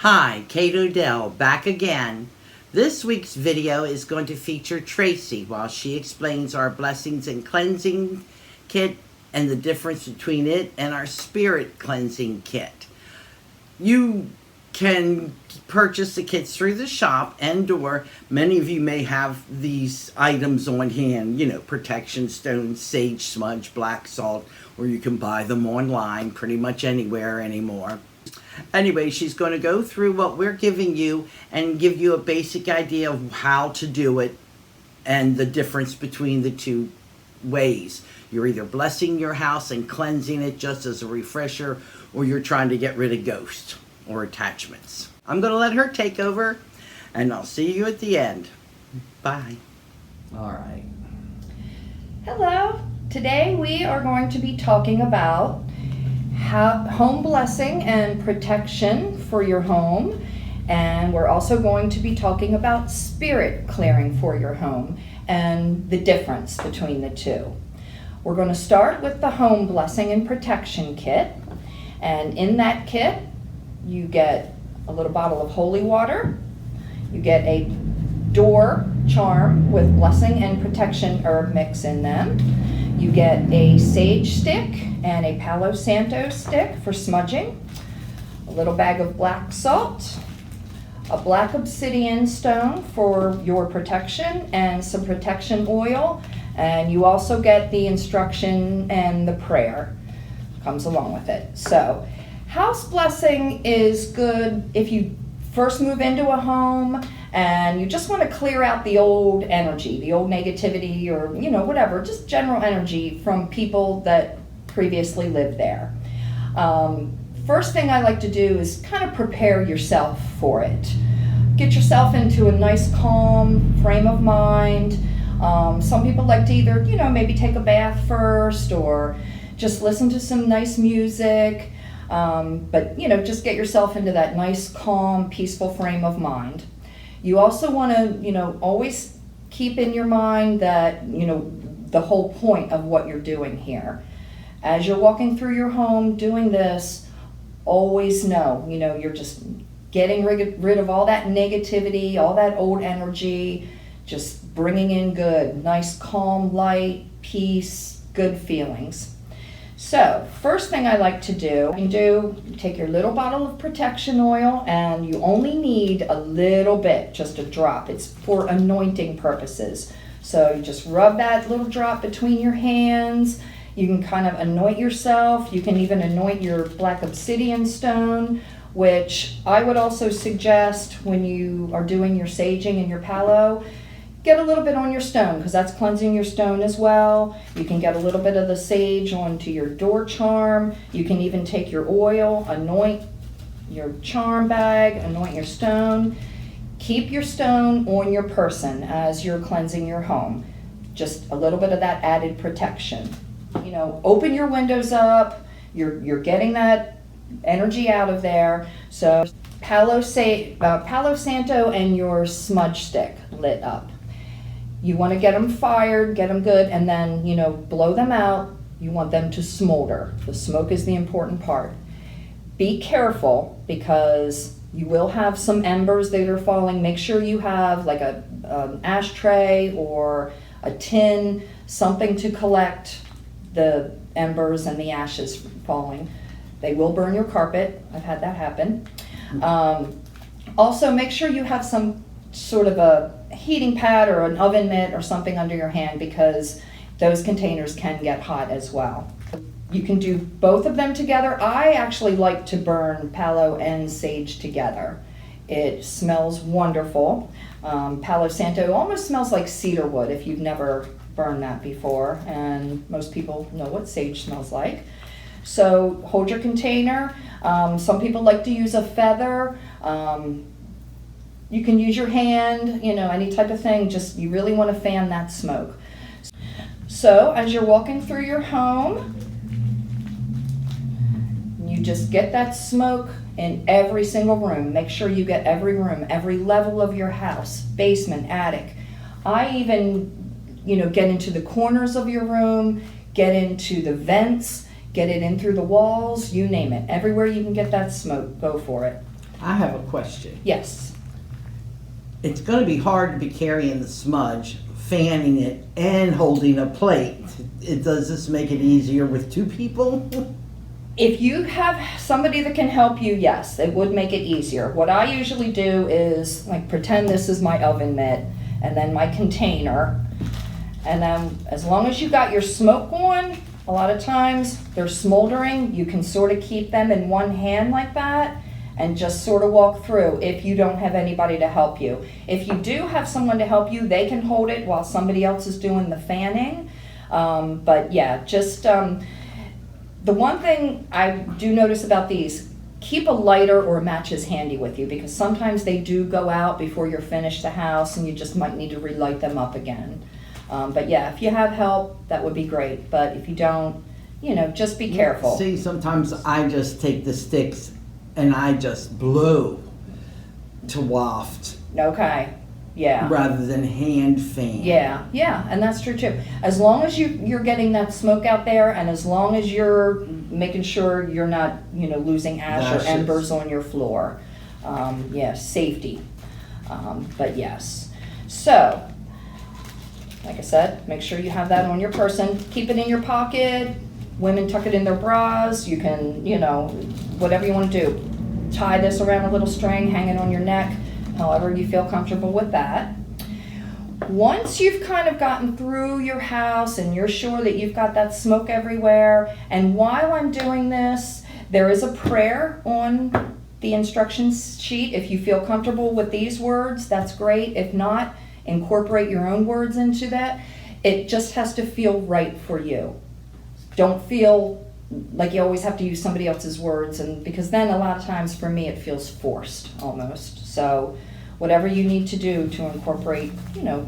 Hi, Kate Odell back again. This week's video is going to feature Tracy while she explains our Blessings and Cleansing Kit and the difference between it and our Spirit Cleansing Kit. You can purchase the kits through the shop and/or many of you may have these items on hand, protection stones, sage smudge, black salt, or you can buy them online pretty much anywhere anymore. Anyway, she's going to go through what we're giving you and give you a basic idea of how to do it and the difference between the two ways. You're either blessing your house and cleansing it just as a refresher, or you're trying to get rid of ghosts or attachments. I'm going to let her take over, and I'll see you at the end. Bye. All right. Hello. Today we are going to be talking about home blessing and protection for your home, and we're also going to be talking about spirit clearing for your home and the difference between the two. We're going to start with the home blessing and protection kit, and in that kit you get a little bottle of holy water, you get a door charm with blessing and protection herb mix in them, you get a sage stick and a Palo Santo stick for smudging, a little bag of black salt, a black obsidian stone for your protection, and some protection oil, and you also get the instruction and the prayer comes along with it. So house blessing is good if you first move into a home and you just want to clear out the old energy, the old negativity, or whatever, just general energy from people that previously lived there. First thing I like to do is kind of prepare yourself for it. Get yourself into a nice calm frame of mind. Some people like to either maybe take a bath first or just listen to some nice music. But just get yourself into that nice, calm, peaceful frame of mind. You also want to, always keep in your mind that, the whole point of what you're doing here. As you're walking through your home doing this, always know, you're just getting rid of all that negativity, all that old energy, just bringing in good, nice, calm, light, peace, good feelings. So, first thing I like to do, you take your little bottle of protection oil, and you only need a little bit, just a drop. It's for anointing purposes. So you just rub that little drop between your hands. You can kind of anoint yourself. You can even anoint your black obsidian stone, which I would also suggest when you are doing your saging and your palo. Get a little bit on your stone because that's cleansing your stone as well. You can get a little bit of the sage onto your door charm. You can even take your oil, anoint your charm bag, anoint your stone. Keep your stone on your person as you're cleansing your home. Just a little bit of that added protection. Open your windows up. You're getting that energy out of there. So Palo Santo and your smudge stick lit up. You want to get them fired, get them good, and then, blow them out. You want them to smolder. The smoke is the important part. Be careful because you will have some embers that are falling. Make sure you have like an ashtray or a tin, something to collect the embers and the ashes falling. They will burn your carpet. I've had that happen. Also, make sure you have some sort of a heating pad or an oven mitt or something under your hand because those containers can get hot as well. You can do both of them together. I actually like to burn palo and sage together. It smells wonderful. Palo Santo almost smells like cedar wood if you've never burned that before, and most people know what sage smells like. So hold your container. Some people like to use a feather. You can use your hand, any type of thing. Just you really want to fan that smoke. So as you're walking through your home, you just get that smoke in every single room. Make sure you get every room, every level of your house, basement, attic. I even, get into the corners of your room, get into the vents, get it in through the walls, you name it. Everywhere you can get that smoke, go for it. I have a question. Yes. It's going to be hard to be carrying the smudge, fanning it, and holding a plate. Does this make it easier with two people? If you have somebody that can help you, yes, it would make it easier. What I usually do is like pretend this is my oven mitt and then my container. And then as long as you got your smoke on, a lot of times they're smoldering. You can sort of keep them in one hand like that and just sort of walk through if you don't have anybody to help you. If you do have someone to help you, they can hold it while somebody else is doing the fanning. But yeah, just the one thing I do notice about these, keep a lighter or matches handy with you, because sometimes they do go out before you're finished the house and you just might need to relight them up again. But yeah, if you have help, that would be great. But if you don't, just be careful. See, sometimes I just take the sticks and I just blow to waft. Okay. Yeah. Rather than hand fan. Yeah, and that's true too. As long as you're getting that smoke out there, and as long as you're making sure you're not, losing ash or embers on your floor. Safety. But yes. So, like I said, make sure you have that on your person. Keep it in your pocket. Women tuck it in their bras. You can, whatever you want to do. Tie this around a little string, hang it on your neck. However you feel comfortable with that. Once you've kind of gotten through your house and you're sure that you've got that smoke everywhere, and while I'm doing this, there is a prayer on the instructions sheet. If you feel comfortable with these words, that's great. If not, incorporate your own words into that. It just has to feel right for you. Don't feel like you always have to use somebody else's words, and because then a lot of times for me it feels forced almost. So whatever you need to do to incorporate,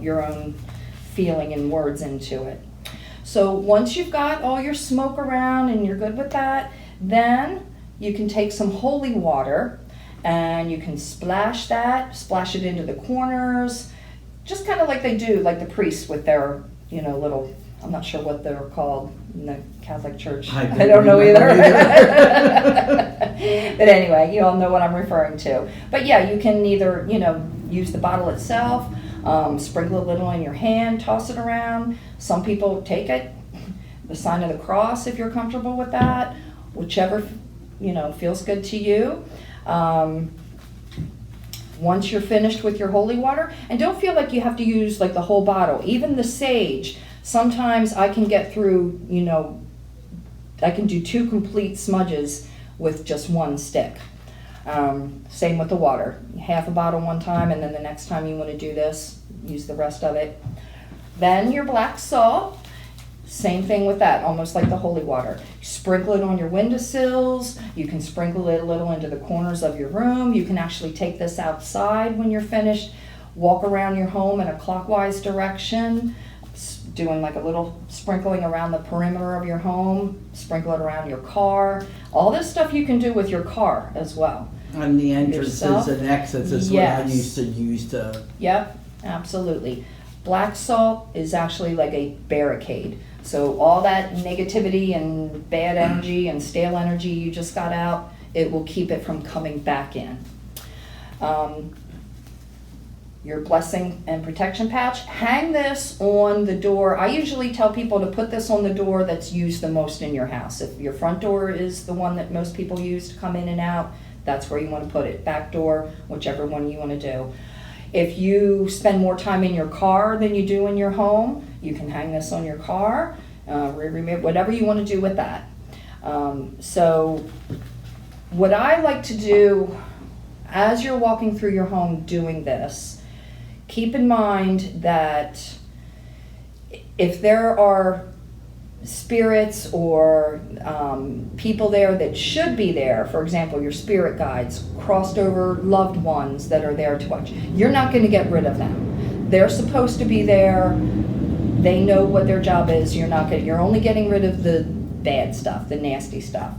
your own feeling and words into it. So once you've got all your smoke around and you're good with that, then you can take some holy water and you can splash it into the corners, just kind of like they do, like the priests with their, little, I'm not sure what they're called in the Catholic Church. I don't know either. But anyway, you all know what I'm referring to. But yeah, you can either, use the bottle itself, sprinkle a little in your hand, toss it around. Some people take it, the sign of the cross if you're comfortable with that, whichever, feels good to you. Once you're finished with your holy water, and don't feel like you have to use like the whole bottle, even the sage. Sometimes I can get through, I can do 2 complete smudges with just 1 stick. Same with the water. Half a bottle one time, and then the next time you want to do this, use the rest of it. Then your black salt, same thing with that, almost like the holy water. Sprinkle it on your windowsills. You can sprinkle it a little into the corners of your room. You can actually take this outside when you're finished. Walk around your home in a clockwise direction, doing like a little sprinkling around the perimeter of your home, sprinkle it around your car. All this stuff you can do with your car as well. And the entrances and exits is what I used to use to... Yep, absolutely. Black salt is actually like a barricade. So all that negativity and bad energy and stale energy you just got out, it will keep it from coming back in. Your blessing and protection pouch, hang this on the door. I usually tell people to put this on the door that's used the most in your house. If your front door is the one that most people use to come in and out, that's where you want to put it. Back door, whichever one you want to do. If you spend more time in your car than you do in your home, you can hang this on your car, rear mirror, whatever you want to do with that. So what I like to do as you're walking through your home doing this, keep in mind that if there are spirits or people there that should be there, for example, your spirit guides, crossed over loved ones that are there to watch, you're not going to get rid of them. They're supposed to be there. They know what their job is. You're only getting rid of the bad stuff, the nasty stuff.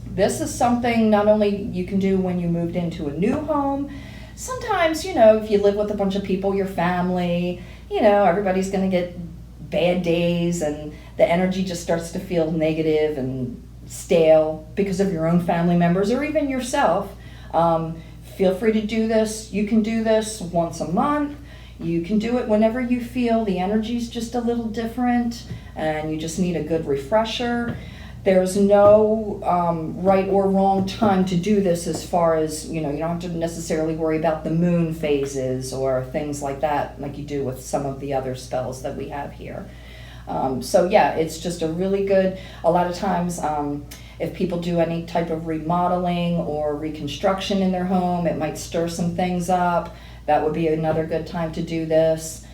This is something not only you can do when you moved into a new home. Sometimes, if you live with a bunch of people, your family, everybody's going to get bad days and the energy just starts to feel negative and stale because of your own family members or even yourself. Feel free to do this. You can do this once a month. You can do it whenever you feel the energy's just a little different and you just need a good refresher. There's no right or wrong time to do this as far as, you don't have to necessarily worry about the moon phases or things like that, like you do with some of the other spells that we have here. So yeah, it's just a really good, a lot of times if people do any type of remodeling or reconstruction in their home, it might stir some things up. That would be another good time to do this.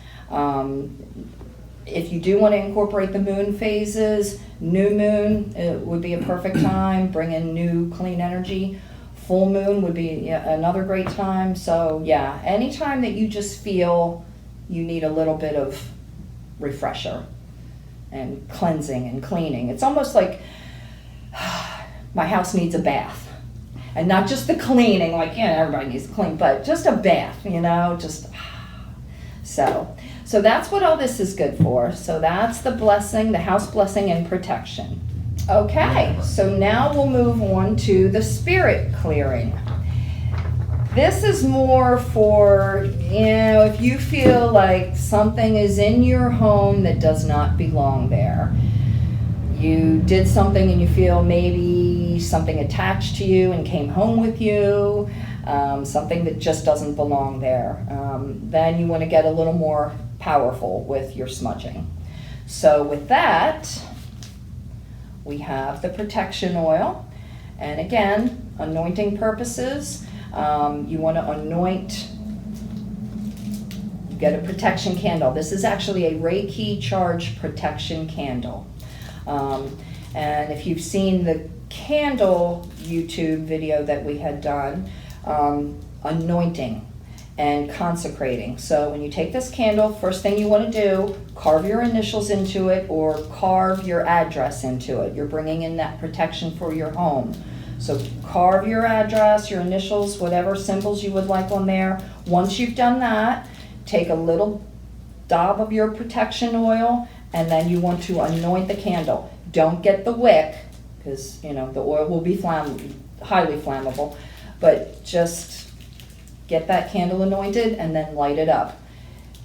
If you do want to incorporate the moon phases, new moon would be a perfect time, bring in new clean energy. Full moon would be another great time. So yeah, anytime that you just feel you need a little bit of refresher and cleansing and cleaning. It's almost like my house needs a bath. And not just the cleaning, like, everybody needs to clean, but just a bath, just, so that's what all this is good for. So that's the blessing, the house blessing and protection. Okay, so now we'll move on to the spirit clearing. This is more for, if you feel like something is in your home that does not belong there. You did something and you feel maybe something attached to you and came home with you, something that just doesn't belong there. Then you want to get a little more powerful with your smudging. So with that, we have the protection oil. And again, anointing purposes, you want to anoint, you get a protection candle. This is actually a Reiki charge protection candle. And if you've seen the candle YouTube video that we had done, anointing and consecrating. So when you take this candle, first thing you want to do, carve your initials into it or carve your address into it. You're bringing in that protection for your home. So carve your address, your initials, whatever symbols you would like on there. Once you've done that, take a little dab of your protection oil and then you want to anoint the candle. Don't get the wick because the oil will be highly flammable, but just get that candle anointed and then light it up.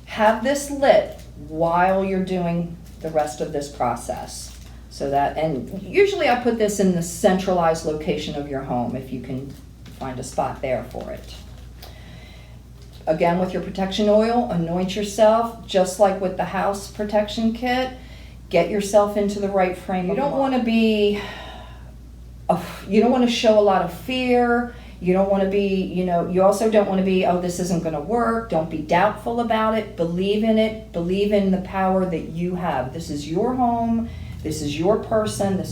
Have this lit while you're doing the rest of this process. So that, and usually I put this in the centralized location of your home if you can find a spot there for it. Again, with your protection oil, anoint yourself just like with the house protection kit. Get yourself into the right frame. You don't want to be, you don't want to show a lot of fear. You don't want to be, you also don't want to be, this isn't going to work. Don't be doubtful about it. Believe in it. Believe in the power that you have. This is your home. This is your person.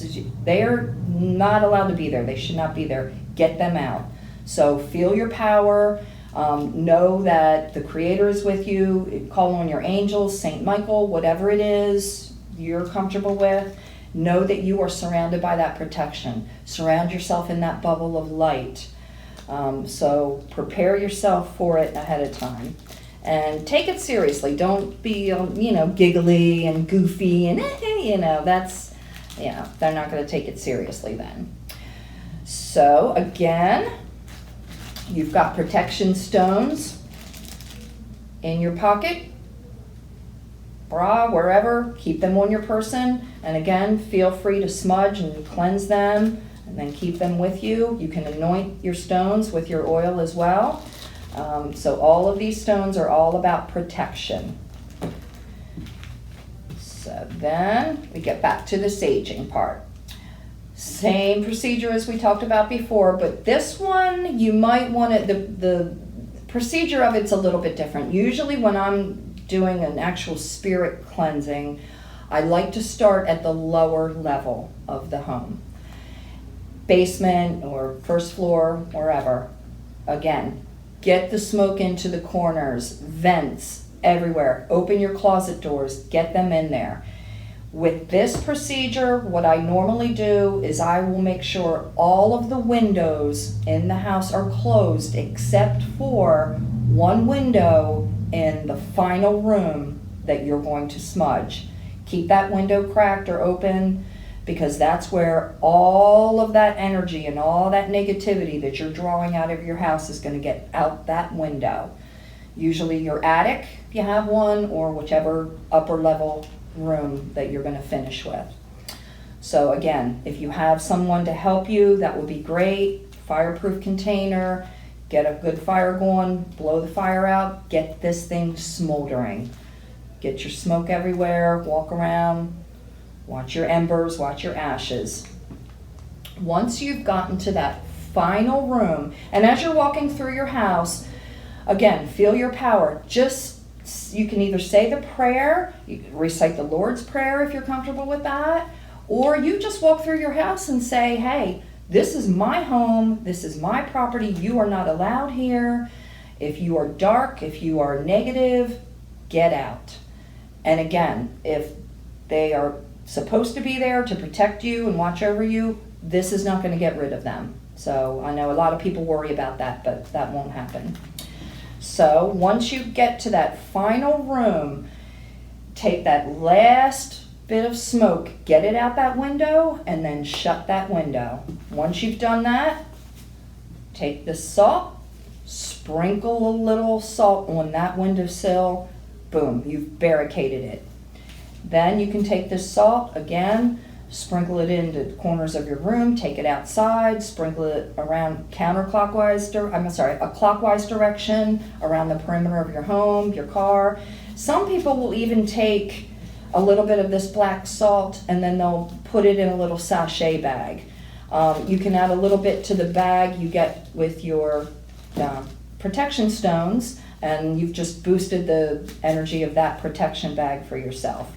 They're not allowed to be there. They should not be there. Get them out. So feel your power. Know that the Creator is with you. Call on your angels, Saint Michael, whatever it is you're comfortable with. Know that you are surrounded by that protection. Surround yourself in that bubble of light. So prepare yourself for it ahead of time. And take it seriously. Don't be, giggly and goofy and, that's, they're not going to take it seriously then. So again, you've got protection stones in your pocket, bra, wherever. Keep them on your person. And again, feel free to smudge and cleanse them and then keep them with you. You can anoint your stones with your oil as well. So all of these stones are all about protection. So then we get back to the saging part. Same procedure as we talked about before, but this one you might want to, the procedure of it's a little bit different. Usually when I'm doing an actual spirit cleansing, I like to start at the lower level of the home. Basement or first floor, wherever. Again, get the smoke into the corners, vents everywhere. Open your closet doors, get them in there. With this procedure, what I normally do is I will make sure all of the windows in the house are closed except for one window in the final room that you're going to smudge. Keep that window cracked or open. because that's where all of that energy and all that negativity that you're drawing out of your house is going to get out that window. Usually your attic, if you have one, or whichever upper level room that you're going to finish with. So again, if you have someone to help you, that would be great. Fireproof container, get a good fire going, blow the fire out, get this thing smoldering. Get your smoke everywhere, walk around, watch your embers, watch your ashes. Once you've gotten to that final room, and as you're walking through your house, again, feel your power. You can either say the prayer, you can recite the Lord's Prayer if you're comfortable with that, or you just walk through your house and say, hey, this is my home, this is my property, you are not allowed here. If you are dark, if you are negative, get out. And again, if they are supposed to be there to protect you and watch over you, this is not going to get rid of them. So I know a lot of people worry about that, but that won't happen. So once you get to that final room, take that last bit of smoke, get it out that window, and then shut that window. Once you've done that, take the salt, sprinkle a little salt on that windowsill. Boom, you've barricaded it. Then you can take this salt again, sprinkle it into the corners of your room, take it outside, sprinkle it around a clockwise direction around the perimeter of your home, your car. Some people will even take a little bit of this black salt and then they'll put it in a little sachet bag. You can add a little bit to the bag you get with your protection stones, and you've just boosted the energy of that protection bag for yourself.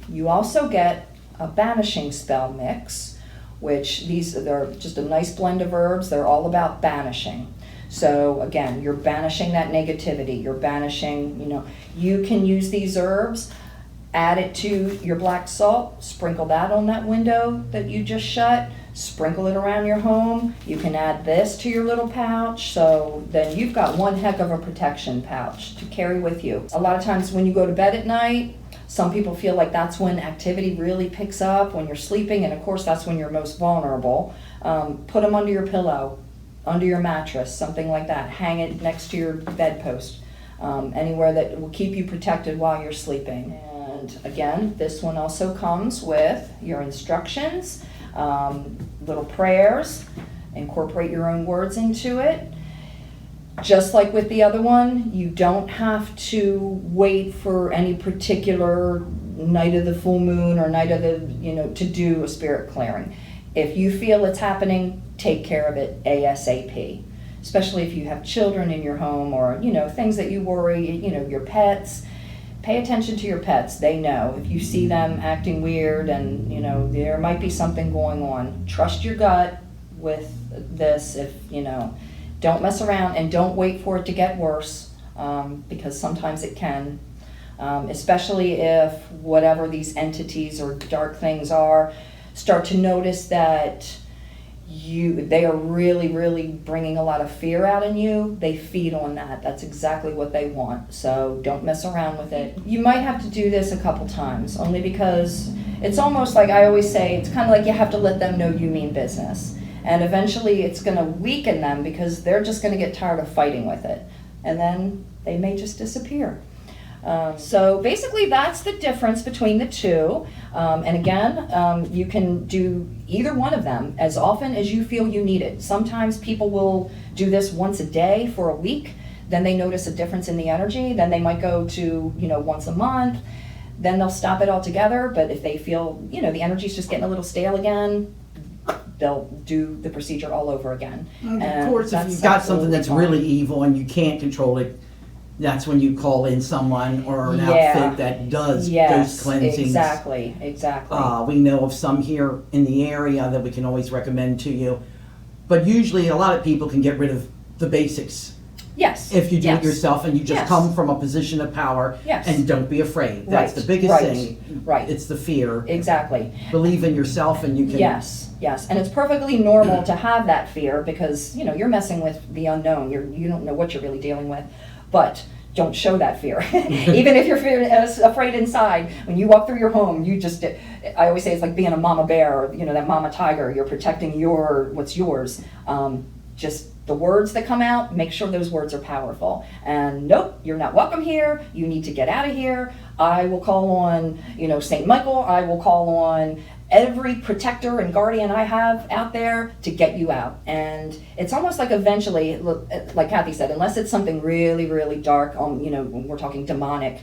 You also get a banishing spell mix, which they're just a nice blend of herbs. They're all about banishing. So again, you're banishing that negativity. You're banishing, you can use these herbs, add it to your black salt, sprinkle that on that window that you just shut, sprinkle it around your home. You can add this to your little pouch, so then you've got one heck of a protection pouch to carry with you. A lot of times when you go to bed at night, some people feel like that's when activity really picks up, when you're sleeping, and of course that's when you're most vulnerable. Put them under your pillow, under your mattress, something like that. Hang it next to your bedpost, anywhere that will keep you protected while you're sleeping. And again, this one also comes with your instructions, little prayers, incorporate your own words into it. Just like with the other one, you don't have to wait for any particular night of the full moon or night of the, to do a spirit clearing. If you feel it's happening, take care of it ASAP. Especially if you have children in your home or, things that you worry, your pets. Pay attention to your pets. They know. If you see them acting weird and, there might be something going on, trust your gut with this. Don't mess around and don't wait for it to get worse, because sometimes it can, especially if whatever these entities or dark things are, start to notice that they are really, really bringing a lot of fear out in you. They feed on that. That's exactly what they want. So don't mess around with it. You might have to do this a couple times, only because it's almost like I always say, it's kind of like you have to let them know you mean business. And eventually it's going to weaken them because they're just going to get tired of fighting with it. And then they may just disappear. So basically that's the difference between the two. And again, you can do either one of them as often as you feel you need it. Sometimes people will do this once a day for a week. Then they notice a difference in the energy. Then they might go to, once a month. Then they'll stop it altogether. But if they feel, the energy's just getting a little stale again, they'll do the procedure all over again. And of course, if you've got something that's really evil and you can't control it, that's when you call in someone or an outfit that does those cleansings. Exactly. We know of some here in the area that we can always recommend to you. But usually a lot of people can get rid of the basics. Yes. If you do it yourself and you just come from a position of power and don't be afraid. That's the biggest thing. Right. It's the fear. Exactly. Believe in yourself and you can... Yes. And it's perfectly normal to have that fear because, you're messing with the unknown. You don't know what you're really dealing with. But don't show that fear. Even if you're afraid inside, when you walk through your home, I always say it's like being a mama bear, or, that mama tiger. You're protecting what's yours. Just the words that come out, make sure those words are powerful. And nope, you're not welcome here. You need to get out of here. I will call on, St. Michael. I will call on every protector and guardian I have out there to get you out. And it's almost like eventually, like Kathy said, unless it's something really, really dark, when we're talking demonic,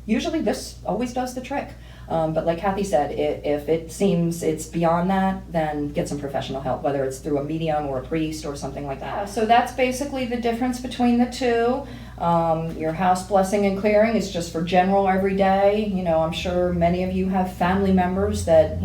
usually this always does the trick. But like Kathy said, if it seems it's beyond that, then get some professional help, whether it's through a medium or a priest or something like that. So that's basically the difference between the two. Your house blessing and clearing is just for general every day. I'm sure many of you have family members that,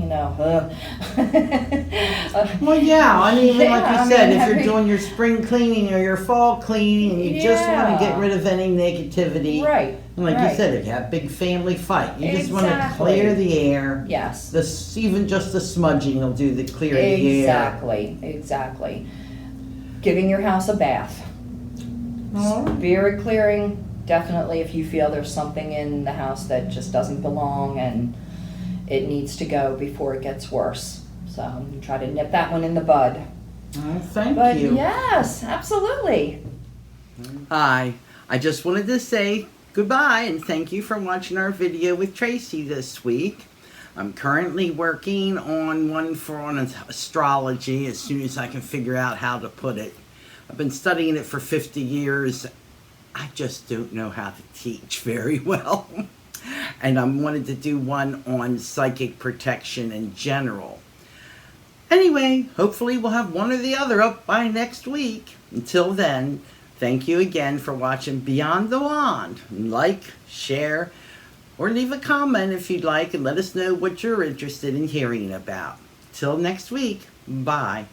Well, yeah, I mean, even like you said, if you're every- doing your spring cleaning or your fall cleaning and you just want to get rid of any negativity. Right. And like right. you said, if you have big family fight, you just want to Exactly. clear the air. Yes. Even just the smudging will do the clear the air. Exactly. Giving your house a bath. Oh. Spirit clearing, definitely if you feel there's something in the house that just doesn't belong and it needs to go before it gets worse. So you try to nip that one in the bud. Oh, thank But you. yes, absolutely. Hi, I just wanted to say goodbye and thank you for watching our video with Tracy this week. I'm currently working on one on astrology as soon as I can figure out how to put it. I've been studying it for 50 years. I just don't know how to teach very well. And I wanted to do one on psychic protection in general. Anyway, hopefully we'll have one or the other up by next week. Until then, thank you again for watching Beyond the Wand. Like, share, or leave a comment if you'd like and let us know what you're interested in hearing about. Till next week, bye.